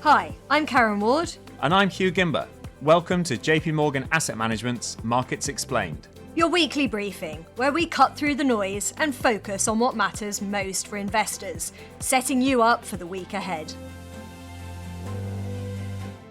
Hi, I'm Karen Ward. And I'm Hugh Gimber. Welcome to JP Morgan Asset Management's Markets Explained. Your weekly briefing, where we cut through the noise and focus on what matters most for investors, setting you up for the week ahead.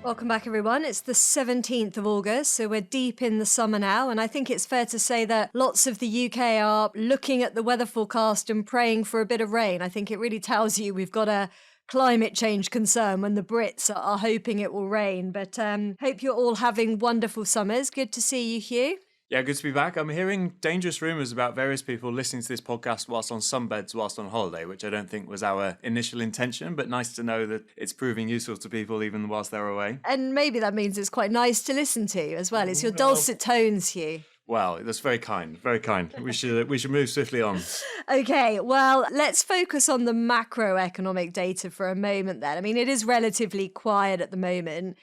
Welcome back, everyone. It's the 17th of August, so we're deep in the summer now, and I think it's fair to say that lots of the UK are looking at the weather forecast and praying for a bit of rain. I think it really tells you we've got a climate change concern when the Brits are hoping it will rain. But hope you're all having wonderful summers. Good to see you, Hugh. Yeah, good to be back. I'm hearing dangerous rumours about various people listening to this podcast whilst on sunbeds, whilst on holiday, which I don't think was our initial intention, but nice to know that it's proving useful to people even whilst they're away. And maybe that means it's quite nice to listen to as well. It's your dulcet tones, Hugh. Well, that's very kind, very kind. We should move swiftly on. Okay, well, let's focus on the macroeconomic data for a moment then. I mean, it is relatively quiet at the moment,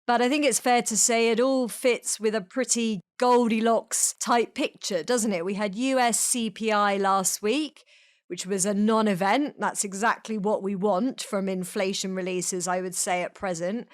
but I think it's fair to say it all fits with a pretty Goldilocks type picture, doesn't it? We had US CPI last week, which was a non-event. That's exactly what we want from inflation releases, I would say, at present.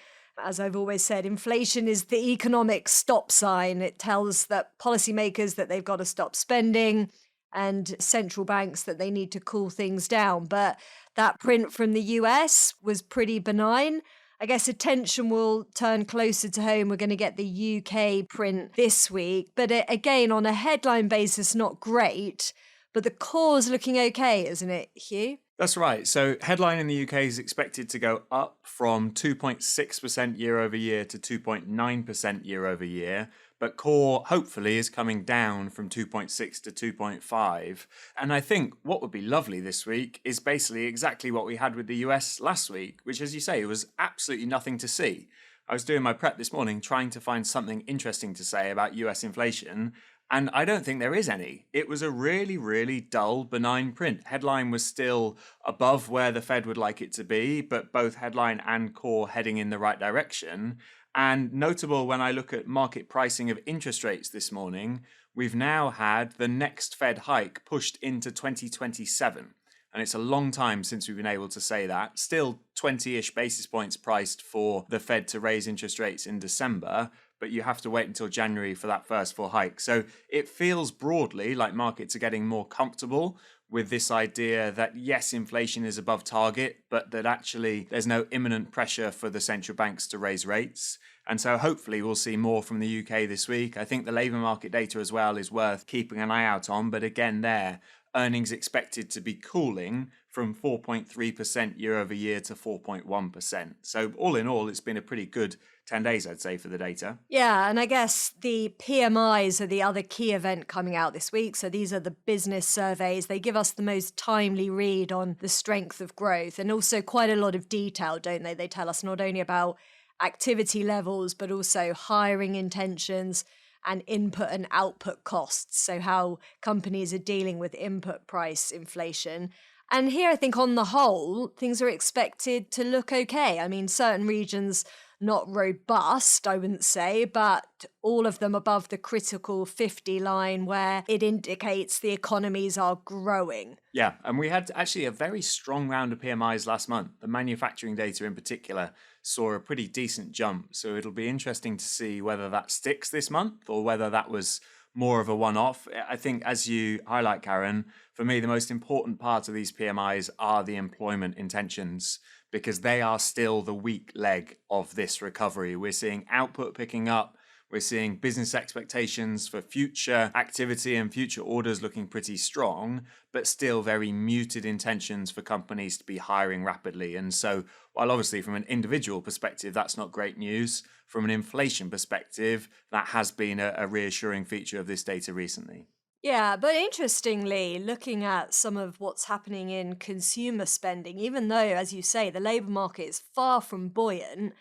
As I've always said, inflation is the economic stop sign. It tells that policymakers that they've got to stop spending and central banks that they need to cool things down. But that print from the US was pretty benign. I guess attention will turn closer to home. We're going to get the UK print this week. But again, on a headline basis, not great. But the core's looking okay, isn't it, Hugh? That's right. So headline in the UK is expected to go up from 2.6% year over year to 2.9% year over year. But core, hopefully, is coming down from 2.6 to 2.5. And I think what would be lovely this week is basically exactly what we had with the US last week, which, as you say, was absolutely nothing to see. I was doing my prep this morning trying to find something interesting to say about US inflation, and I don't think there is any. It was a really, really dull, benign print. Headline was still above where the Fed would like it to be, but both headline and core heading in the right direction. And notable when I look at market pricing of interest rates this morning, we've now had the next Fed hike pushed into 2027. And it's a long time since we've been able to say that. Still 20-ish basis points priced for the Fed to raise interest rates in December, but you have to wait until January for that first full hike. So it feels broadly like markets are getting more comfortable with this idea that, yes, inflation is above target, but that actually there's no imminent pressure for the central banks to raise rates. And so hopefully we'll see more from the UK this week. I think the labour market data as well is worth keeping an eye out on. But again, there, earnings expected to be cooling from 4.3% year over year to 4.1%. So all in all, it's been a pretty good 10 days, I'd say, for the data. Yeah, and I guess the PMIs are the other key event coming out this week. So these are the business surveys. They give us the most timely read on the strength of growth and also quite a lot of detail, don't they? They tell us not only about activity levels, but also hiring intentions and input and output costs. So how companies are dealing with input price inflation. And here, I think on the whole, things are expected to look okay. I mean, certain regions not robust, I wouldn't say, but all of them above the critical 50 line where it indicates the economies are growing. Yeah, and we had actually a very strong round of PMIs last month. The manufacturing data in particular saw a pretty decent jump. So it'll be interesting to see whether that sticks this month or whether that was more of a one-off. I think, as you highlight, Karen, for me, the most important part of these PMIs are the employment intentions, because they are still the weak leg of this recovery. We're seeing output picking up. We're seeing business expectations for future activity and future orders looking pretty strong, but still very muted intentions for companies to be hiring rapidly. And so, while obviously from an individual perspective, that's not great news, from an inflation perspective, that has been a reassuring feature of this data recently. Yeah, but interestingly, looking at some of what's happening in consumer spending, even though, as you say, the labour market is far from buoyant,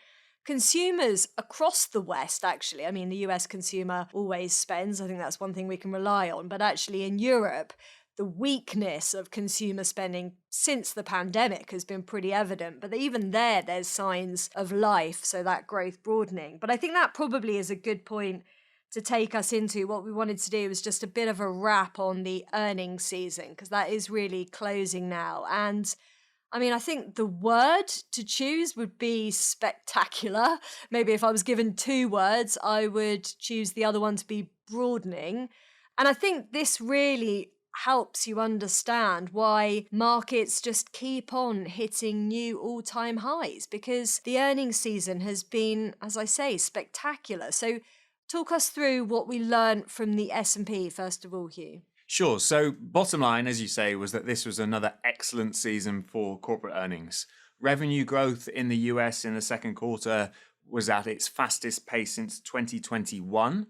consumers across the West, actually, I mean, the US consumer always spends. I think that's one thing we can rely on. But actually in Europe, the weakness of consumer spending since the pandemic has been pretty evident. But even there's signs of life, so that growth broadening. But I think that probably is a good point to take us into what we wanted to do was just a bit of a wrap on the earnings season, because that is really closing now. And I mean, I think the word to choose would be spectacular. Maybe if I was given two words, I would choose the other one to be broadening. And I think this really helps you understand why markets just keep on hitting new all-time highs, because the earnings season has been, as I say, spectacular. So talk us through what we learned from the S&P first of all, Hugh. Sure. So, bottom line, as you say, was that this was another excellent season for corporate earnings. Revenue growth in the US in the second quarter was at its fastest pace since 2021.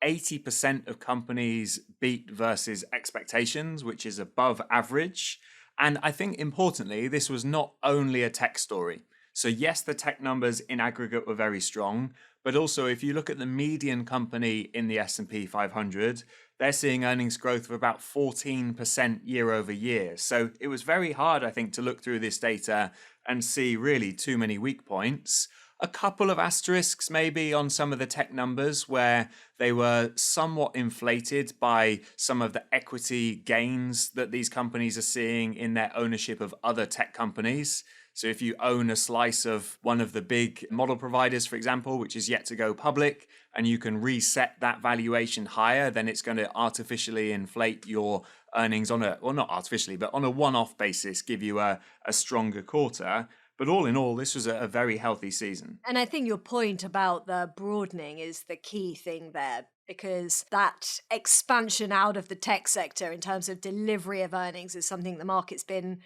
80% of companies beat versus expectations, which is above average. And I think importantly, this was not only a tech story. So, yes, the tech numbers in aggregate were very strong, but also if you look at the median company in the S&P 500, they're seeing earnings growth of about 14% year over year. So it was very hard, I think, to look through this data and see really too many weak points. A couple of asterisks maybe on some of the tech numbers where they were somewhat inflated by some of the equity gains that these companies are seeing in their ownership of other tech companies. So if you own a slice of one of the big model providers, for example, which is yet to go public, and you can reset that valuation higher, then it's going to artificially inflate your earnings on a, well, not artificially, but on a one-off basis, give you a stronger quarter. But all in all, this was a very healthy season. And I think your point about the broadening is the key thing there, because that expansion out of the tech sector in terms of delivery of earnings is something the market's been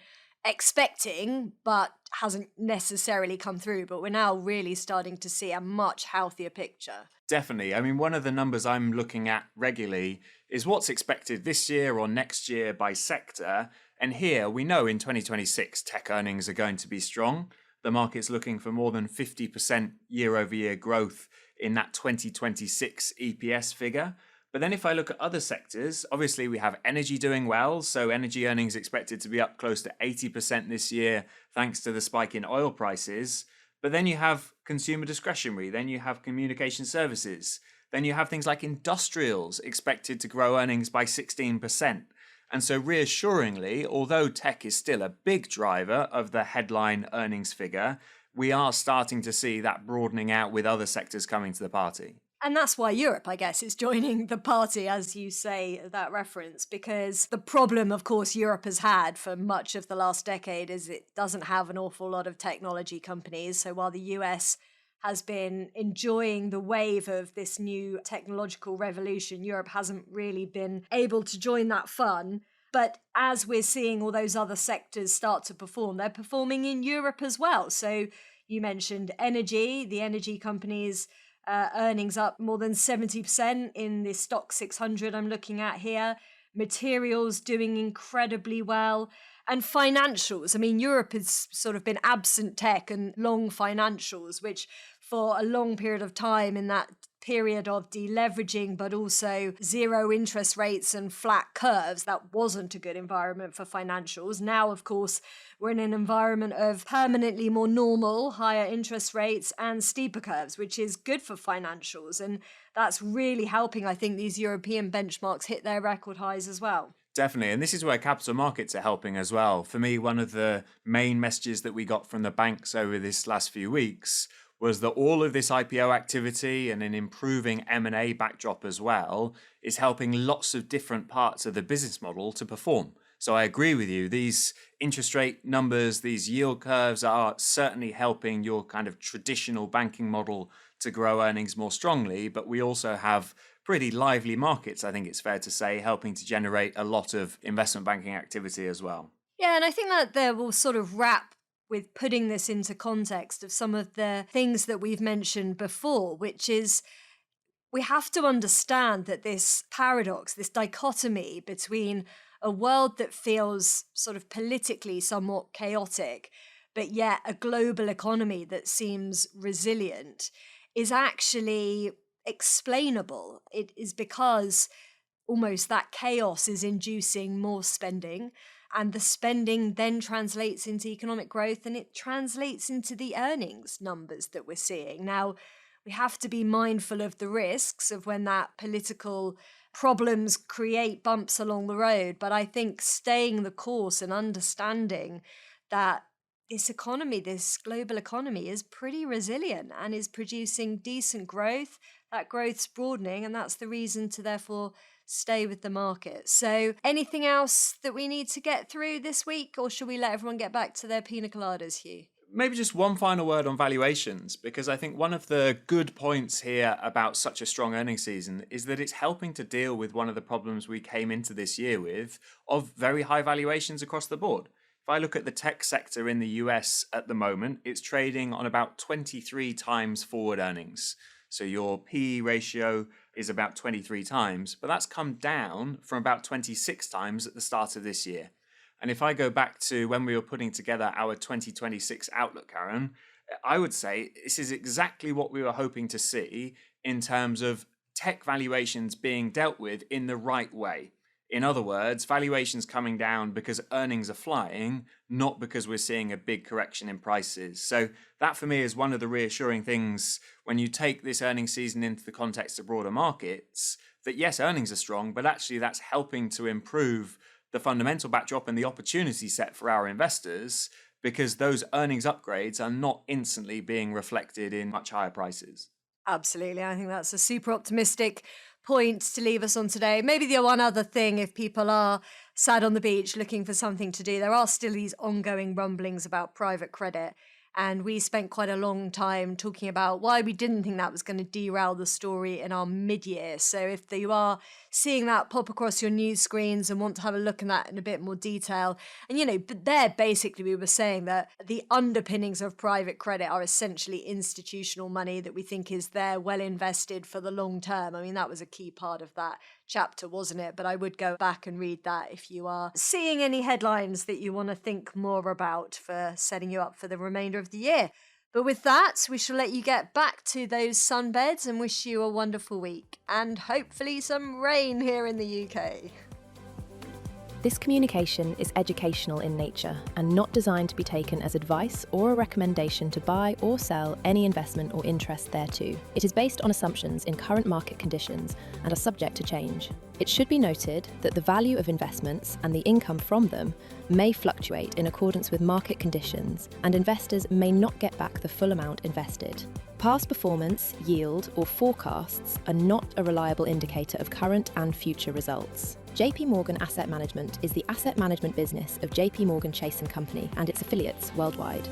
expecting, but hasn't necessarily come through. But we're now really starting to see a much healthier picture. Definitely. I mean, one of the numbers I'm looking at regularly is what's expected this year or next year by sector. And here we know in 2026, tech earnings are going to be strong. The market's looking for more than 50% year over year growth in that 2026 EPS figure. But then if I look at other sectors, obviously we have energy doing well. So energy earnings expected to be up close to 80% this year, thanks to the spike in oil prices. But then you have consumer discretionary, then you have communication services, then you have things like industrials expected to grow earnings by 16%. And so reassuringly, although tech is still a big driver of the headline earnings figure, we are starting to see that broadening out with other sectors coming to the party. And that's why Europe, I guess, is joining the party, as you say, that reference, because the problem, of course, Europe has had for much of the last decade is it doesn't have an awful lot of technology companies. So while the US has been enjoying the wave of this new technological revolution, Europe hasn't really been able to join that fun. But as we're seeing all those other sectors start to perform, they're performing in Europe as well. So you mentioned energy, the energy companies. Earnings up more than 70% in the stock 600 I'm looking at here. Materials doing incredibly well. And financials. I mean, Europe has sort of been absent tech and long financials, which for a long period of time in that period of deleveraging, but also zero interest rates and flat curves, that wasn't a good environment for financials. Now, of course, we're in an environment of permanently more normal, higher interest rates and steeper curves, which is good for financials. And that's really helping, I think, these European benchmarks hit their record highs as well. Definitely. And this is where capital markets are helping as well. For me, one of the main messages that we got from the banks over this last few weeks was that all of this IPO activity and an improving M&A backdrop as well is helping lots of different parts of the business model to perform. So I agree with you. These interest rate numbers, these yield curves are certainly helping your kind of traditional banking model to grow earnings more strongly. But we also have pretty lively markets, I think it's fair to say, helping to generate a lot of investment banking activity as well. Yeah, and I think that there will sort of wrap with putting this into context of some of the things that we've mentioned before, which is we have to understand that this paradox, this dichotomy between a world that feels sort of politically somewhat chaotic, but yet a global economy that seems resilient, is actually explainable. It is because almost that chaos is inducing more spending, and the spending then translates into economic growth and it translates into the earnings numbers that we're seeing. Now, we have to be mindful of the risks of when that political problems create bumps along the road, but I think staying the course and understanding that this economy, this global economy, is pretty resilient and is producing decent growth. That growth's broadening, and that's the reason to therefore stay with the market. So, anything else that we need to get through this week, or should we let everyone get back to their pina coladas, Hugh? Maybe just one final word on valuations, because I think one of the good points here about such a strong earnings season is that it's helping to deal with one of the problems we came into this year with of very high valuations across the board. If I look at the tech sector in the US at the moment, it's trading on about 23 times forward earnings. So your PE ratio is about 23 times, but that's come down from about 26 times at the start of this year. And if I go back to when we were putting together our 2026 outlook, Karen, I would say this is exactly what we were hoping to see in terms of tech valuations being dealt with in the right way. In other words, valuations coming down because earnings are flying, not because we're seeing a big correction in prices. So that for me is one of the reassuring things when you take this earnings season into the context of broader markets, that yes, earnings are strong, but actually that's helping to improve the fundamental backdrop and the opportunity set for our investors, because those earnings upgrades are not instantly being reflected in much higher prices. Absolutely. I think that's a super optimistic point to leave us on today. Maybe the one other thing, if people are sat on the beach looking for something to do, there are still these ongoing rumblings about private credit. And we spent quite a long time talking about why we didn't think that was going to derail the story in our mid-year. So if you are seeing that pop across your news screens and want to have a look at that in a bit more detail, and but there basically we were saying that the underpinnings of private credit are essentially institutional money that we think is there well invested for the long term. I mean, that was a key part of that chapter, wasn't it? But I would go back and read that if you are seeing any headlines that you want to think more about for setting you up for the remainder of the year. But with that, we shall let you get back to those sunbeds and wish you a wonderful week and hopefully some rain here in the UK. This communication is educational in nature and not designed to be taken as advice or a recommendation to buy or sell any investment or interest thereto. It is based on assumptions in current market conditions and are subject to change. It should be noted that the value of investments and the income from them may fluctuate in accordance with market conditions, and investors may not get back the full amount invested. Past performance, yield, or forecasts are not a reliable indicator of current and future results. JP Morgan Asset Management is the asset management business of JP Morgan Chase & Company and its affiliates worldwide.